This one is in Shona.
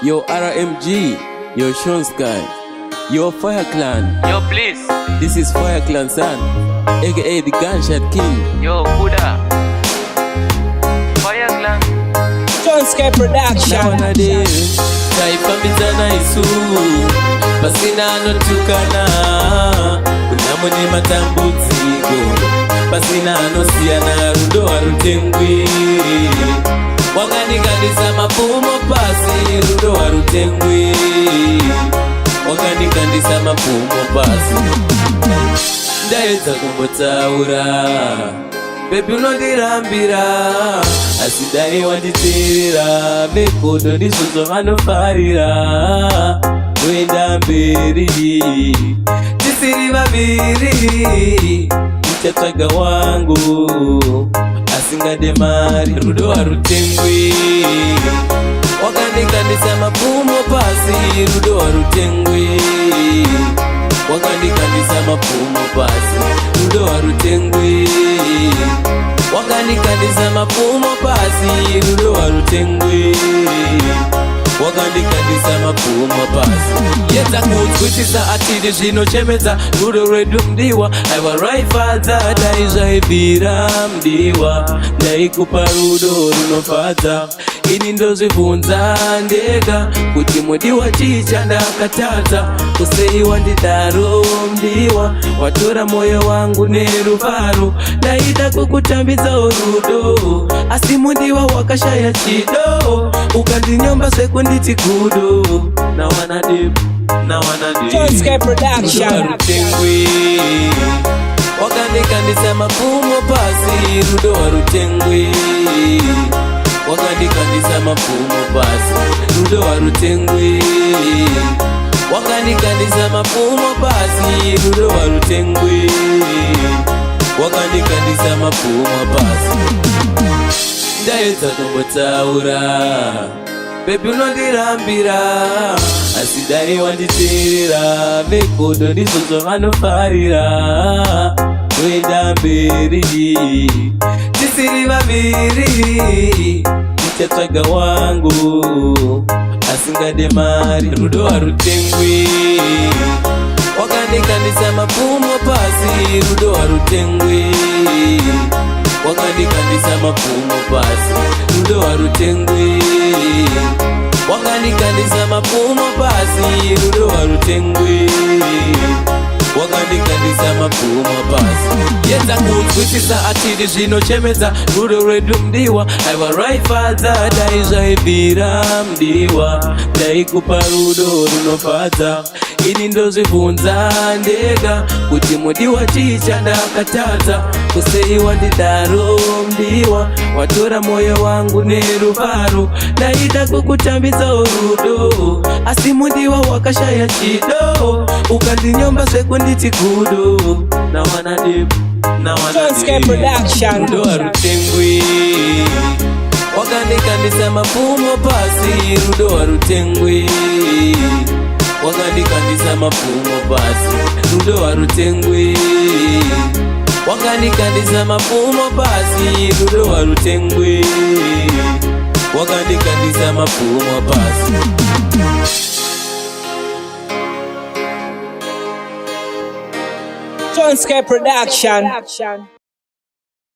Yo RMG, yo Sean Sky, yo Fire Clan. Yo please, This is Fire Clan son, aka the Gunshot King. yo Buddha, Fire Clan. Sean Sky Production. Nowadays, taifambizana isu pasina anotukana, unamoni matambudziko pasina anosiyana, rudo harutengwi. Wakandikandisa mapumo pasi, rudo harutengwi. Wakandikandisa mapumo pasi, ndaedza kumbotaura baby unondirambira, asi dai wanditeerera. Vekodo ndizvo zvavanofarira, toenda mberi tisiri vaviri. Ndichatsvaga wangu asingade mari, rudo harutengwi. Wakandikandisa mapumo pasi, rudo harutengwi. Wakandikandisa mapumo pasi, rudo harutengwi. Wakandikandisa mapumo pasi, rudo harutengwi. Wakandikandisa mapumo pasi. Yedza kunzwisisa atidi zvinochemedza, rudo rwedu mdiwa. Aiwa raifadza dai zvaibvira mdiwa, ndaikupa rudo runofadza. Ini ndozvibvunza ndega kuti mudiwa chii chandakatadza. Kusei wandidaro mdiwa, watora moyo wangu nerufaro. Ndaida kukutambidza rudo, asi mudiwa wakashaya chido. Ukandinyomba sekunditi kudo, now wanna dip. Sean Sky Production. Rudo harutengwi. Wakandikandisa mapumo pasi, rudo harutengwi. Wakandikandisa mapumo pasi, rudo harutengwi. Wakandikandisa mapumo pasi, rudo harutengwi. Wakandikandisa mapumo pasi, ndaedza kumbotaura baby unondirambira, asi dai wanditeerera. Vekodo ndizvo zvavanofarira, toenda mberi tisiri vaviri. Ndichatsvaga wangu asingade mari, rudo harutengwi. Wakandikandisa mapumo pasi, rudo harutengwi. Wakandikandisa mapumo pasi, rudo harutengwi. Wakandikandisa mapumo pasi, rudo harutengwi. Wakandikandisa mapumo pasi. Yedza kunzwisisa atidi zvinochemedza, rudo rwedu mdiwa. Aiwa raifadza dai zvaibvira mdiwa, ndaikupa rudo runofadza. Ini ndozvibvunza ndega kuti mudiwa chii chandakatadza. Kusei wandidaro mdiwa, watora moyo wangu nerufaro. Ndaida kukutambidza rudo, asi mudiwa wakashaya chido. Ukandinyomba sekunditi kudo, now wanna dip. Sean Sky Production. Rudo harutengwi. Wakandikandisa mapumo pasi, rudo harutengwi. Wakandikandisa mapumo pasi, rudo harutengwi. Wakandikandisa mapumo pasi, rudo harutengwi. Wakandikandisa mapumo pasi. Sean Sky Production.